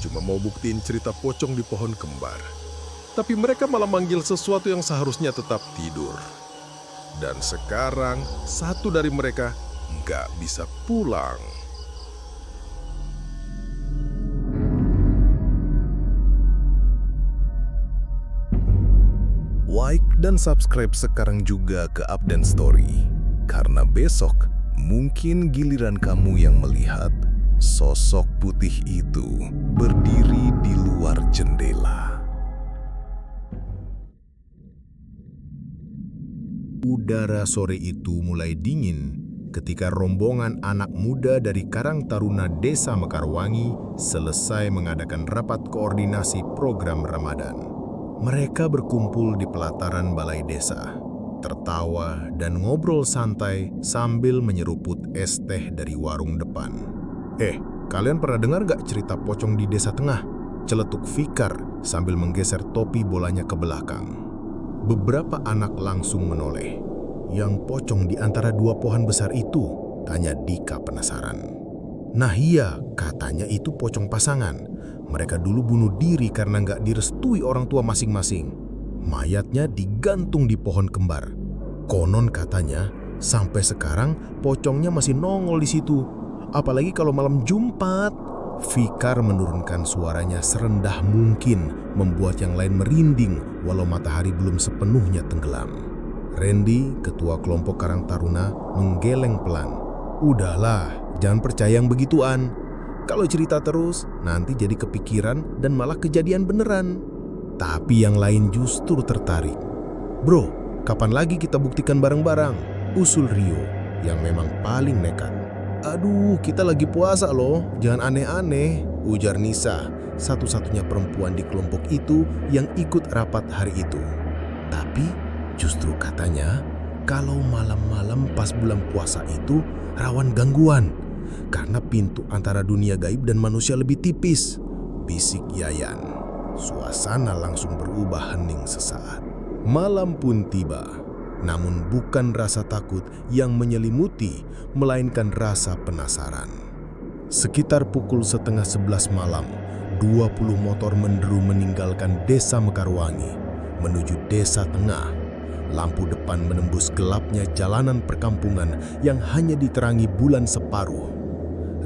cuma mau buktiin cerita pocong di pohon kembar. Tapi mereka malah manggil sesuatu yang seharusnya tetap tidur. Dan sekarang satu dari mereka nggak bisa pulang. Like dan subscribe sekarang juga ke Update Story. Karena besok mungkin giliran kamu yang melihat sosok putih itu berdiri di luar jendela. Udara sore itu mulai dingin ketika rombongan anak muda dari Karang Taruna Desa Mekarwangi selesai mengadakan rapat koordinasi program Ramadan. Mereka berkumpul di pelataran balai desa, tertawa dan ngobrol santai sambil menyeruput es teh dari warung depan. Kalian pernah dengar gak cerita pocong di desa tengah? Celetuk Fikar sambil menggeser topi bolanya ke belakang. Beberapa anak langsung menoleh. Yang pocong di antara dua pohon besar itu? Tanya Dika penasaran. Nah iya, katanya itu pocong pasangan. Mereka dulu bunuh diri karena nggak direstui orang tua masing-masing. Mayatnya digantung di pohon kembar. Konon katanya, sampai sekarang pocongnya masih nongol di situ. Apalagi kalau malam Jumat. Fikar menurunkan suaranya serendah mungkin, membuat yang lain merinding walau matahari belum sepenuhnya tenggelam. Randy, ketua kelompok Karang Taruna, menggeleng pelan. Udahlah, jangan percaya yang begituan. Kalau cerita terus, nanti jadi kepikiran dan malah kejadian beneran. Tapi yang lain justru tertarik. Bro, kapan lagi kita buktikan bareng-bareng? Usul Rio, yang memang paling nekat. Aduh, kita lagi puasa loh, jangan aneh-aneh, ujar Nisa, satu-satunya perempuan di kelompok itu yang ikut rapat hari itu. Tapi justru katanya, kalau malam-malam pas bulan puasa itu rawan gangguan, karena pintu antara dunia gaib dan manusia lebih tipis, bisik Yayan. Suasana langsung berubah hening sesaat. Malam pun tiba. Namun bukan rasa takut yang menyelimuti, melainkan rasa penasaran. Sekitar pukul 10:30 malam, 20 motor menderu meninggalkan desa Mekarwangi, menuju desa tengah. Lampu depan menembus gelapnya jalanan perkampungan yang hanya diterangi bulan separuh.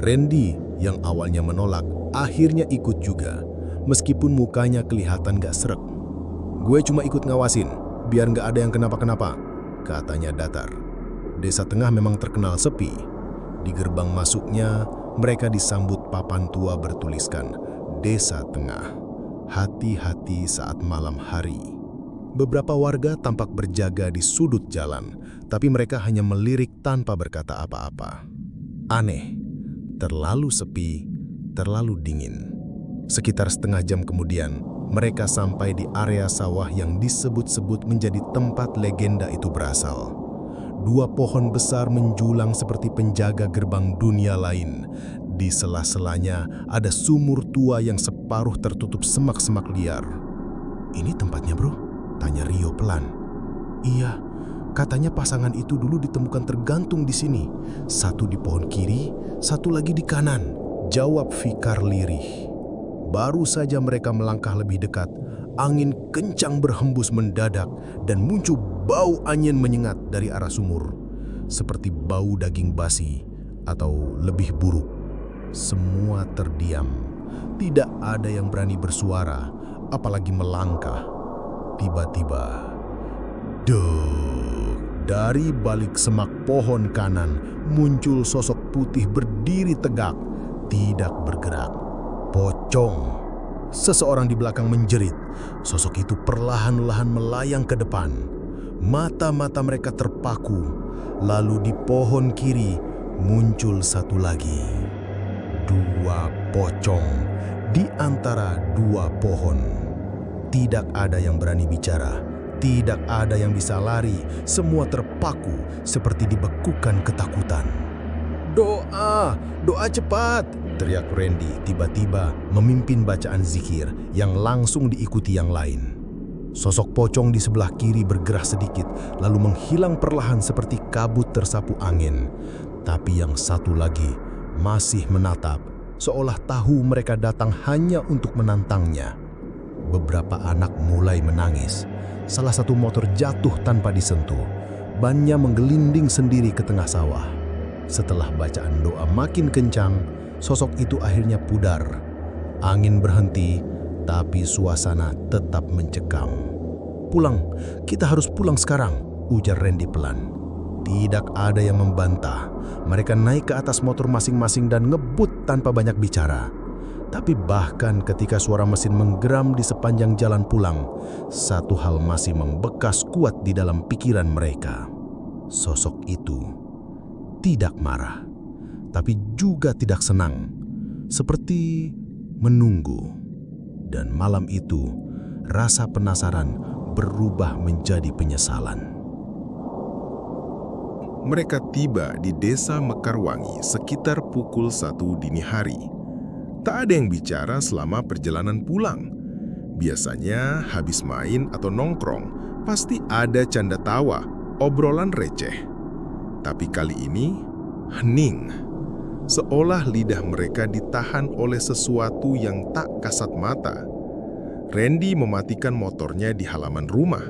Randy yang awalnya menolak, akhirnya ikut juga, meskipun mukanya kelihatan gak srek. Gue cuma ikut ngawasin, biar gak ada yang kenapa-kenapa, katanya datar. Desa tengah memang terkenal sepi. Di gerbang masuknya, mereka disambut papan tua bertuliskan, Desa Tengah, hati-hati saat malam hari. Beberapa warga tampak berjaga di sudut jalan, tapi mereka hanya melirik tanpa berkata apa-apa. Aneh, terlalu sepi, terlalu dingin. Sekitar setengah jam kemudian, mereka sampai di area sawah yang disebut-sebut menjadi tempat legenda itu berasal. Dua pohon besar menjulang seperti penjaga gerbang dunia lain. Di sela-selanya ada sumur tua yang separuh tertutup semak-semak liar. Ini tempatnya, bro? Tanya Rio pelan. Iya, katanya pasangan itu dulu ditemukan tergantung di sini. Satu di pohon kiri, satu lagi di kanan, jawab Fikar lirih. Baru saja mereka melangkah lebih dekat, angin kencang berhembus mendadak dan muncul bau angin menyengat dari arah sumur. Seperti bau daging basi atau lebih buruk. Semua terdiam. Tidak ada yang berani bersuara, apalagi melangkah. Tiba-tiba, dari balik semak pohon kanan muncul sosok putih berdiri tegak, tidak bergerak. Pocong. Seseorang di belakang menjerit. Sosok itu perlahan-lahan melayang ke depan. Mata-mata mereka terpaku. Lalu di pohon kiri muncul satu lagi. Dua pocong di antara dua pohon. Tidak ada yang berani bicara. Tidak ada yang bisa lari. Semua terpaku seperti dibekukan ketakutan. Doa, doa cepat, teriak Randy tiba-tiba memimpin bacaan zikir yang langsung diikuti yang lain. Sosok pocong di sebelah kiri bergerak sedikit, lalu menghilang perlahan seperti kabut tersapu angin. Tapi yang satu lagi masih menatap seolah tahu mereka datang hanya untuk menantangnya. Beberapa anak mulai menangis. Salah satu motor jatuh tanpa disentuh. Bannya menggelinding sendiri ke tengah sawah. Setelah bacaan doa makin kencang, sosok itu akhirnya pudar. Angin berhenti, tapi suasana tetap mencekam. "Pulang, kita harus pulang sekarang," ujar Randy pelan. Tidak ada yang membantah. Mereka naik ke atas motor masing-masing dan ngebut tanpa banyak bicara. Tapi bahkan ketika suara mesin menggeram di sepanjang jalan pulang, satu hal masih membekas kuat di dalam pikiran mereka. Sosok itu tidak marah, tapi juga tidak senang, seperti menunggu. Dan malam itu, rasa penasaran berubah menjadi penyesalan. Mereka tiba di desa Mekarwangi sekitar pukul 1 dini hari. Tak ada yang bicara selama perjalanan pulang. Biasanya habis main atau nongkrong, pasti ada canda tawa, obrolan receh. Tapi kali ini, hening. Seolah lidah mereka ditahan oleh sesuatu yang tak kasat mata. Randy mematikan motornya di halaman rumah.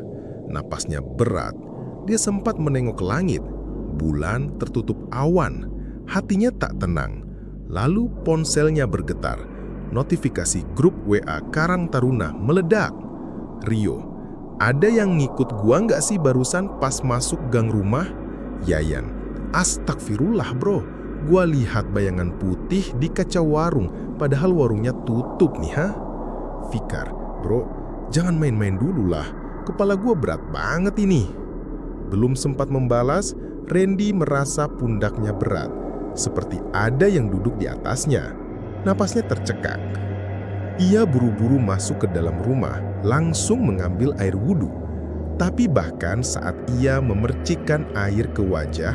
Napasnya berat. Dia sempat menengok ke langit. Bulan tertutup awan, hatinya tak tenang. Lalu ponselnya bergetar. Notifikasi grup WA Karang Taruna meledak. "Rio, ada yang ngikut gua nggak sih barusan pas masuk gang rumah?" "Yayan, astagfirullah bro, gua lihat bayangan putih di kaca warung, padahal warungnya tutup nih ha." "Fikar, bro, jangan main-main dulu lah, kepala gua berat banget ini." Belum sempat membalas, Randy merasa pundaknya berat, seperti ada yang duduk di atasnya. Napasnya tercekak. Ia buru-buru masuk ke dalam rumah, langsung mengambil air wudhu. Tapi bahkan saat ia memercikkan air ke wajah,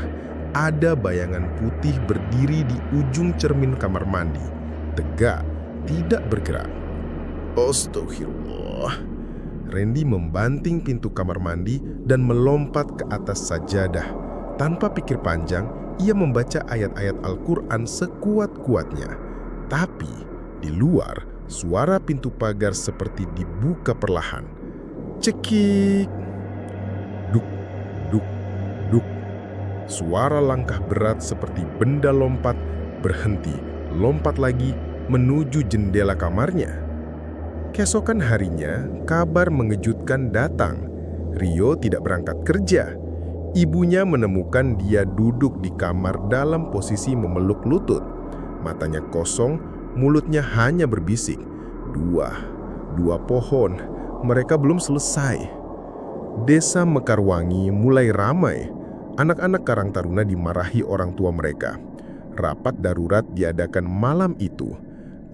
ada bayangan putih berdiri di ujung cermin kamar mandi. Tegak, tidak bergerak. Astagfirullah. Randy membanting pintu kamar mandi dan melompat ke atas sajadah. Tanpa pikir panjang, ia membaca ayat-ayat Al-Quran sekuat-kuatnya. Tapi di luar, suara pintu pagar seperti dibuka perlahan. Cekik. Duk, duk, duk. Suara langkah berat seperti benda lompat, berhenti, lompat lagi menuju jendela kamarnya. Keesokan harinya, kabar mengejutkan datang. Rio tidak berangkat kerja. Ibunya menemukan dia duduk di kamar dalam posisi memeluk lutut. Matanya kosong, mulutnya hanya berbisik. Dua pohon, mereka belum selesai. Desa Mekarwangi mulai ramai. Anak-anak Karang Taruna dimarahi orang tua mereka. Rapat darurat diadakan malam itu.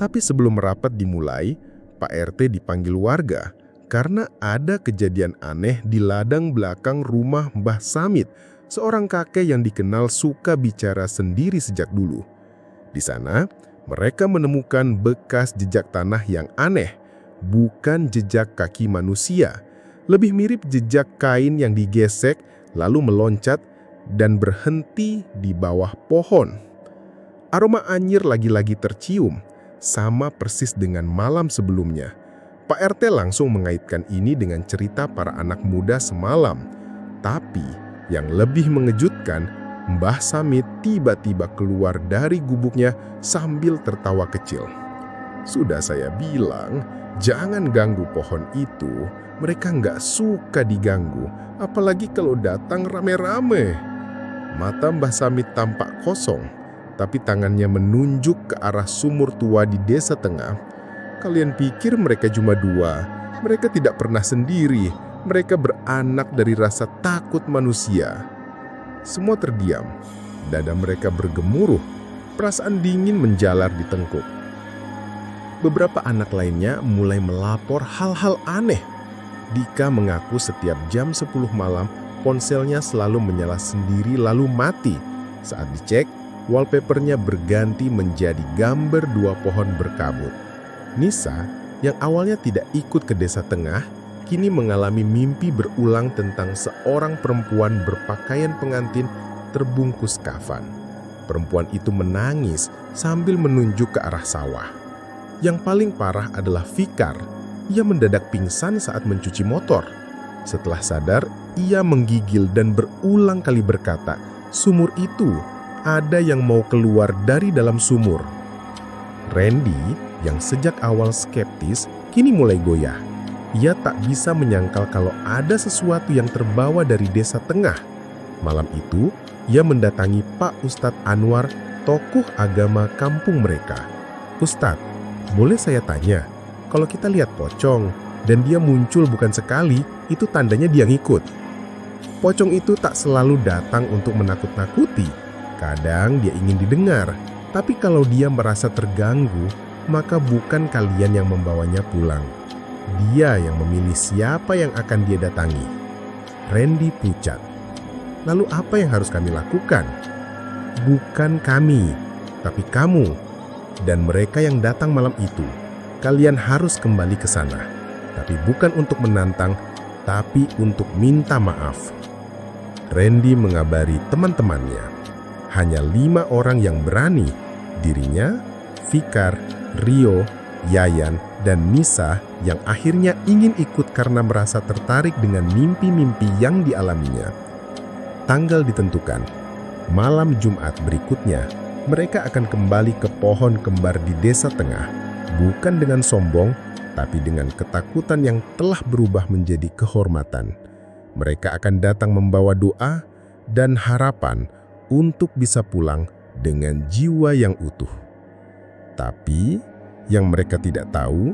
Tapi sebelum rapat dimulai, Pak RT dipanggil warga. Karena ada kejadian aneh di ladang belakang rumah Mbah Samit, seorang kakek yang dikenal suka bicara sendiri sejak dulu. Di sana, mereka menemukan bekas jejak tanah yang aneh, bukan jejak kaki manusia. Lebih mirip jejak kain yang digesek, lalu meloncat dan berhenti di bawah pohon. Aroma anyir lagi-lagi tercium, sama persis dengan malam sebelumnya. Pak RT langsung mengaitkan ini dengan cerita para anak muda semalam. Tapi yang lebih mengejutkan, Mbah Samit tiba-tiba keluar dari gubuknya sambil tertawa kecil. "Sudah saya bilang, jangan ganggu pohon itu. Mereka nggak suka diganggu, apalagi kalau datang rame-rame." Mata Mbah Samit tampak kosong, tapi tangannya menunjuk ke arah sumur tua di desa tengah. "Kalian pikir mereka cuma dua? Mereka tidak pernah sendiri. Mereka beranak dari rasa takut manusia." Semua terdiam. Dada mereka bergemuruh. Perasaan dingin menjalar di tengkuk. Beberapa anak lainnya mulai melapor hal-hal aneh. Dika mengaku setiap jam 10 malam ponselnya selalu menyala sendiri lalu mati. Saat dicek, wallpapernya berganti menjadi gambar 2 pohon berkabut. Nisa, yang awalnya tidak ikut ke desa tengah, kini mengalami mimpi berulang tentang seorang perempuan berpakaian pengantin terbungkus kafan. Perempuan itu menangis sambil menunjuk ke arah sawah. Yang paling parah adalah Fikar. Ia mendadak pingsan saat mencuci motor. Setelah sadar, ia menggigil dan berulang kali berkata, "Sumur itu, ada yang mau keluar dari dalam sumur." Randy, yang sejak awal skeptis, kini mulai goyah. Ia tak bisa menyangkal kalau ada sesuatu yang terbawa dari desa tengah. Malam itu, ia mendatangi Pak Ustadz Anwar, tokoh agama kampung mereka. "Ustadz, boleh saya tanya, kalau kita lihat pocong dan dia muncul bukan sekali, itu tandanya dia ngikut. Pocong itu tak selalu datang untuk menakut-nakuti. Kadang dia ingin didengar, tapi kalau dia merasa terganggu, maka bukan kalian yang membawanya pulang. Dia yang memilih siapa yang akan dia datangi." Randy pucat. "Lalu apa yang harus kami lakukan?" "Bukan kami, tapi kamu dan mereka yang datang malam itu. Kalian harus kembali ke sana, tapi bukan untuk menantang, tapi untuk minta maaf." Randy mengabari teman-temannya. Hanya 5 orang yang berani, dirinya, Fikar, Rio, Yayan, dan Nisa yang akhirnya ingin ikut karena merasa tertarik dengan mimpi-mimpi yang dialaminya. Tanggal ditentukan, malam Jumat berikutnya, mereka akan kembali ke pohon kembar di desa tengah, bukan dengan sombong, tapi dengan ketakutan yang telah berubah menjadi kehormatan. Mereka akan datang membawa doa dan harapan untuk bisa pulang dengan jiwa yang utuh. Tapi yang mereka tidak tahu,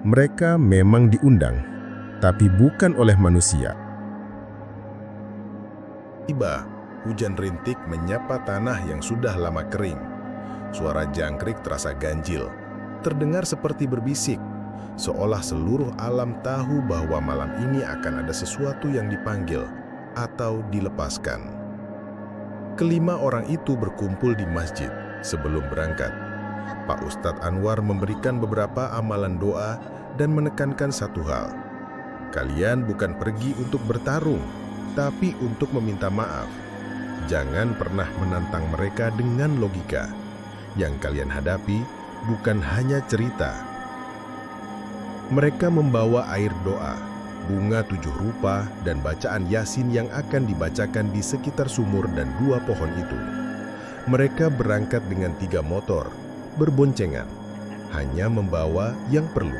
mereka memang diundang, tapi bukan oleh manusia. Tiba, hujan rintik menyapa tanah yang sudah lama kering. Suara jangkrik terasa ganjil, terdengar seperti berbisik, seolah seluruh alam tahu bahwa malam ini akan ada sesuatu yang dipanggil atau dilepaskan. Kelima orang itu berkumpul di masjid sebelum berangkat. Pak Ustadz Anwar memberikan beberapa amalan doa dan menekankan satu hal. Kalian bukan pergi untuk bertarung, tapi untuk meminta maaf. Jangan pernah menantang mereka dengan logika. Yang kalian hadapi bukan hanya cerita. Mereka membawa air doa, bunga 7 rupa, dan bacaan Yasin yang akan dibacakan di sekitar sumur dan 2 pohon itu. Mereka berangkat dengan 3 motor, berboncengan, hanya membawa yang perlu.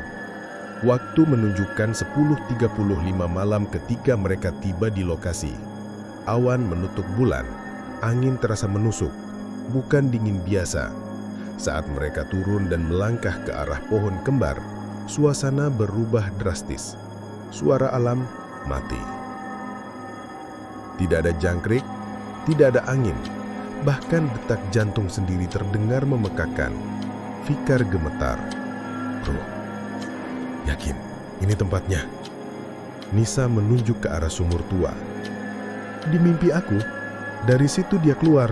Waktu menunjukkan 10.35 malam ketika mereka tiba di lokasi. Awan menutup bulan, angin terasa menusuk, bukan dingin biasa. Saat mereka turun dan melangkah ke arah pohon kembar, suasana berubah drastis. Suara alam mati. Tidak ada jangkrik, tidak ada angin. Bahkan detak jantung sendiri terdengar memekakan. Fikar gemetar. "Bro, yakin ini tempatnya?" Nisa menunjuk ke arah sumur tua. "Di mimpi aku, dari situ dia keluar.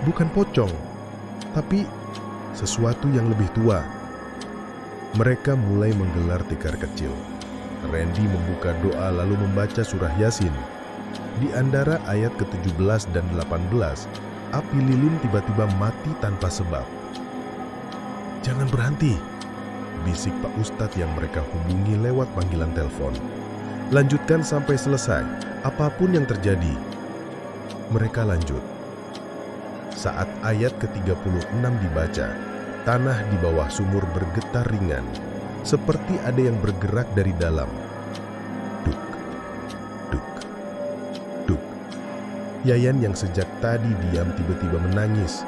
Bukan pocong, tapi sesuatu yang lebih tua." Mereka mulai menggelar tikar kecil. Randy membuka doa lalu membaca surah Yasin. Di antara ayat ke-17 dan 18, api lilin tiba-tiba mati tanpa sebab. "Jangan berhenti," bisik Pak Ustadz yang mereka hubungi lewat panggilan telepon. "Lanjutkan sampai selesai, apapun yang terjadi." Mereka lanjut. Saat ayat ke-36 dibaca, tanah di bawah sumur bergetar ringan, seperti ada yang bergerak dari dalam. Duk, duk, duk. Yayan yang sejak tadi diam tiba-tiba menangis.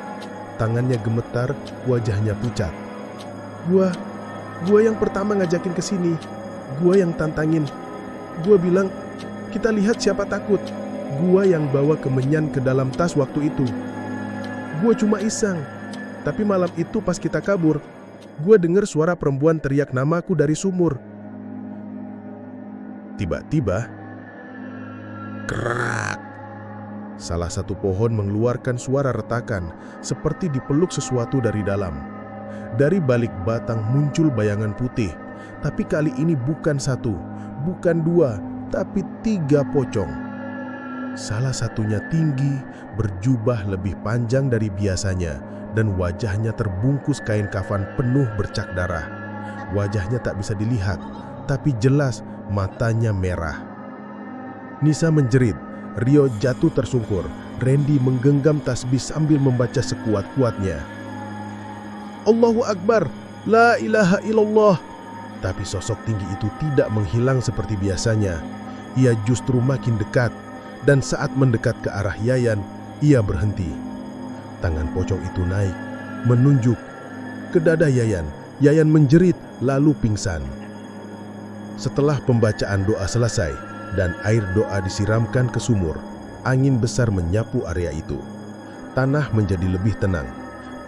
Tangannya gemetar, wajahnya pucat. Gua yang pertama ngajakin ke sini. Gua yang tantangin. Gua bilang, kita lihat siapa takut. Gua yang bawa kemenyan ke dalam tas waktu itu. Gua cuma iseng. Tapi malam itu pas kita kabur, gua dengar suara perempuan teriak namaku dari sumur. Tiba-tiba, kerak. Salah satu pohon mengeluarkan suara retakan, seperti dipeluk sesuatu dari dalam. Dari balik batang muncul bayangan putih, tapi kali ini bukan 1, bukan 2, tapi 3 pocong. Salah satunya tinggi, berjubah lebih panjang dari biasanya, dan wajahnya terbungkus kain kafan penuh bercak darah. Wajahnya tak bisa dilihat, tapi jelas matanya merah. Nisa menjerit, Rio jatuh tersungkur. Randy menggenggam tasbih sambil membaca sekuat-kuatnya. Allahu Akbar, la ilaha illallah. Tapi sosok tinggi itu tidak menghilang seperti biasanya. Ia justru makin dekat, dan saat mendekat ke arah Yayan, ia berhenti. Tangan pocong itu naik, menunjuk ke dada Yayan. Yayan menjerit lalu pingsan. Setelah pembacaan doa selesai dan air doa disiramkan ke sumur, angin besar menyapu area itu. Tanah menjadi lebih tenang.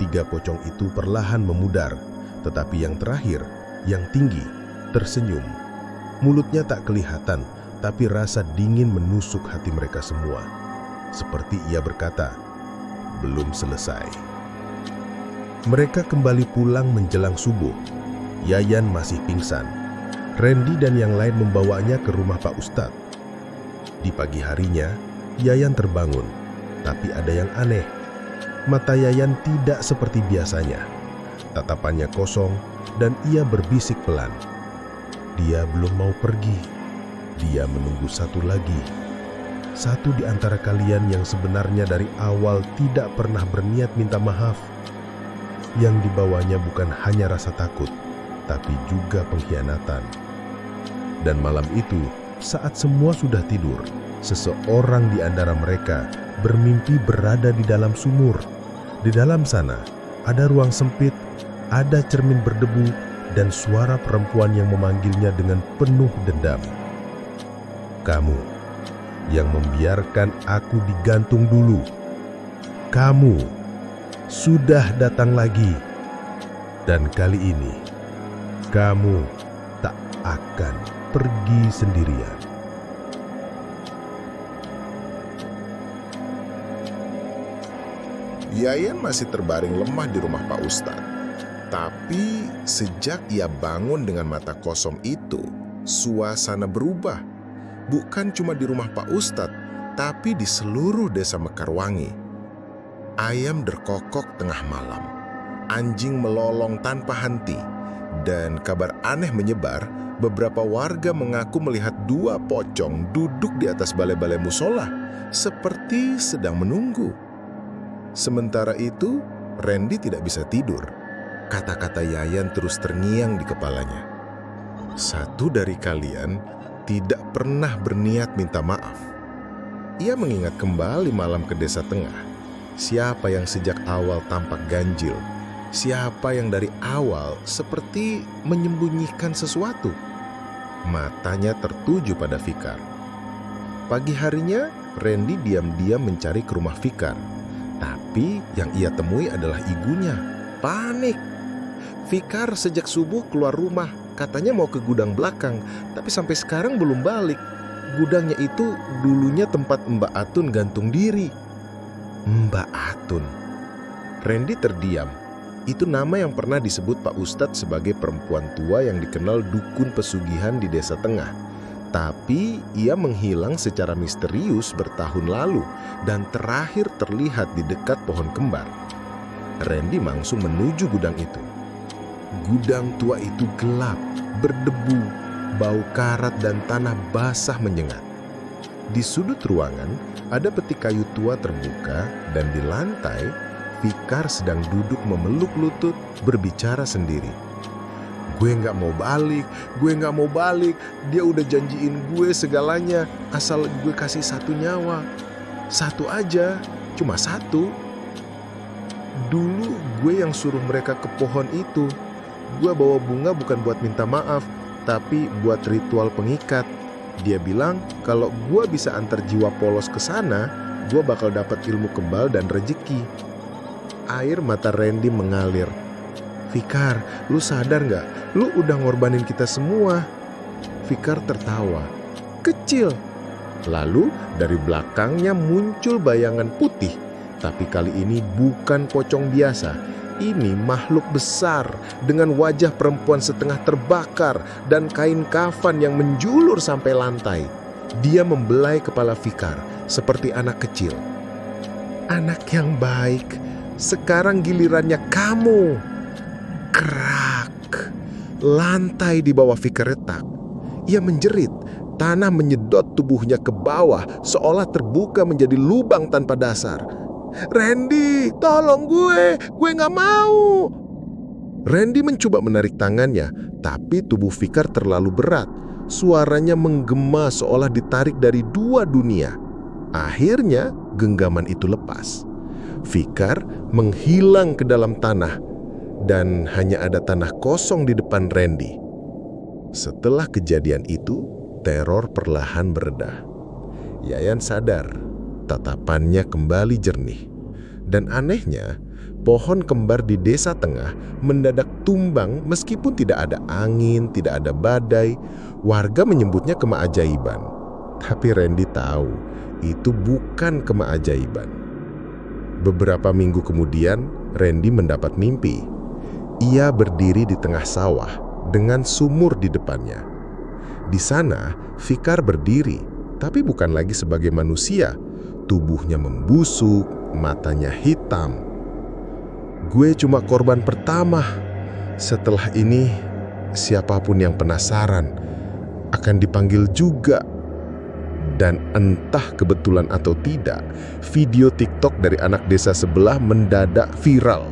3 pocong itu perlahan memudar, tetapi yang terakhir, yang tinggi, tersenyum. Mulutnya tak kelihatan, tapi rasa dingin menusuk hati mereka semua. Seperti ia berkata, belum selesai. Mereka kembali pulang menjelang subuh. Yayan masih pingsan. Randy dan yang lain membawanya ke rumah Pak Ustadz. Di pagi harinya, Yayan terbangun, tapi ada yang aneh. Mata Yayan tidak seperti biasanya. Tatapannya kosong dan ia berbisik pelan. Dia belum mau pergi. Dia menunggu satu lagi. Satu di antara kalian yang sebenarnya dari awal tidak pernah berniat minta maaf. Yang dibawanya bukan hanya rasa takut, tapi juga pengkhianatan. Dan malam itu, saat semua sudah tidur, seseorang di antara mereka bermimpi berada di dalam sumur. Di dalam sana, ada ruang sempit, ada cermin berdebu, dan suara perempuan yang memanggilnya dengan penuh dendam. Kamu yang membiarkan aku digantung dulu. Kamu sudah datang lagi. Dan kali ini, kamu tak akan pergi sendirian. Yayan masih terbaring lemah di rumah Pak Ustadz. Tapi sejak ia bangun dengan mata kosong itu, suasana berubah. Bukan cuma di rumah Pak Ustadz, tapi di seluruh desa Mekarwangi. Ayam berkokok tengah malam, anjing melolong tanpa henti, dan kabar aneh menyebar. Beberapa warga mengaku melihat 2 pocong duduk di atas balai-balai musola, seperti sedang menunggu. Sementara itu, Randy tidak bisa tidur. Kata-kata Yayan terus terngiang di kepalanya. Satu dari kalian tidak pernah berniat minta maaf. Ia mengingat kembali malam ke Desa Tengah. Siapa yang sejak awal tampak ganjil? Siapa yang dari awal seperti menyembunyikan sesuatu? Matanya tertuju pada Fikar. Pagi harinya, Randy diam-diam mencari ke rumah Fikar. Tapi yang ia temui adalah ibunya. Panik. Fikar sejak subuh keluar rumah, katanya mau ke gudang belakang, tapi sampai sekarang belum balik. Gudangnya itu dulunya tempat Mbak Atun gantung diri. Mbak Atun. Randy terdiam. Itu nama yang pernah disebut Pak Ustadz sebagai perempuan tua yang dikenal dukun pesugihan di Desa Tengah. Tapi ia menghilang secara misterius bertahun lalu dan terakhir terlihat di dekat pohon kembar. Randy langsung menuju gudang itu. Gudang tua itu gelap, berdebu, bau karat dan tanah basah menyengat. Di sudut ruangan ada peti kayu tua terbuka dan di lantai Fikar sedang duduk memeluk lutut berbicara sendiri. Gue nggak mau balik, dia udah janjiin gue segalanya, asal gue kasih 1 nyawa. 1 aja, cuma 1. Dulu gue yang suruh mereka ke pohon itu. Gue bawa bunga bukan buat minta maaf, tapi buat ritual pengikat. Dia bilang kalau gue bisa antar jiwa polos ke sana, gue bakal dapat ilmu kebal dan rezeki. Air mata Randy mengalir. Fikar, lu sadar nggak? Lu udah ngorbanin kita semua. Fikar tertawa. Kecil. Lalu dari belakangnya muncul bayangan putih. Tapi kali ini bukan pocong biasa. Ini makhluk besar dengan wajah perempuan setengah terbakar dan kain kafan yang menjulur sampai lantai. Dia membelai kepala Fikar seperti anak kecil. Anak yang baik, Sekarang gilirannya kamu. Krak. Lantai di bawah Fikar retak. Ia menjerit. Tanah menyedot tubuhnya ke bawah seolah terbuka menjadi lubang tanpa dasar. Randy, tolong gue nggak mau. Randy mencoba menarik tangannya, tapi tubuh Fikar terlalu berat. Suaranya menggema seolah ditarik dari dua dunia. Akhirnya genggaman itu lepas. Fikar menghilang ke dalam tanah dan hanya ada tanah kosong di depan Randy. Setelah kejadian itu, teror perlahan bereda. Yayan sadar, tatapannya kembali jernih. Dan anehnya, pohon kembar di desa tengah mendadak tumbang meskipun tidak ada angin, tidak ada badai. Warga menyebutnya keajaiban. Tapi Randy tahu, itu bukan keajaiban. Beberapa minggu kemudian, Randy mendapat mimpi. Ia berdiri di tengah sawah dengan sumur di depannya. Di sana, Fikar berdiri, tapi bukan lagi sebagai manusia. Tubuhnya membusuk, matanya hitam. Gue cuma korban pertama. Setelah ini, siapapun yang penasaran akan dipanggil juga. Dan entah kebetulan atau tidak, video TikTok dari anak desa sebelah mendadak viral.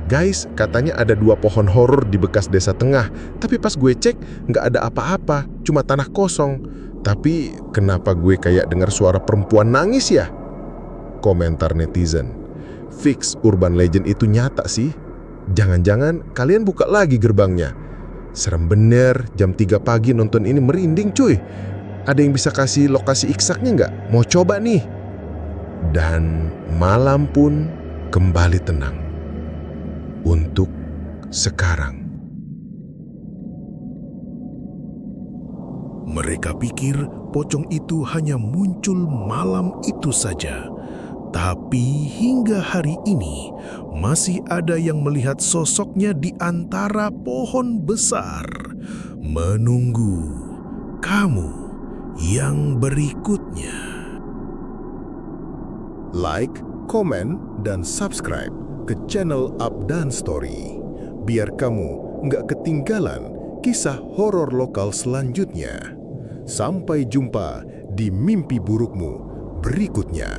Guys, katanya ada 2 pohon horor di bekas desa tengah. Tapi pas gue cek, nggak ada apa-apa, cuma tanah kosong. Tapi kenapa gue kayak dengar suara perempuan nangis ya? Komentar netizen. Fix urban legend itu nyata sih. Jangan-jangan kalian buka lagi gerbangnya. Serem bener, jam 3 pagi nonton ini merinding cuy. Ada yang bisa kasih lokasi eksaknya nggak? Mau coba nih. Dan malam pun kembali tenang. Untuk sekarang. Mereka pikir pocong itu hanya muncul malam itu saja. Tapi hingga hari ini masih ada yang melihat sosoknya di antara pohon besar. Menunggu kamu yang berikutnya. Like, komen, dan subscribe ke channel Abdan Story. Biar kamu nggak ketinggalan kisah horor lokal selanjutnya. Sampai jumpa di mimpi burukmu berikutnya.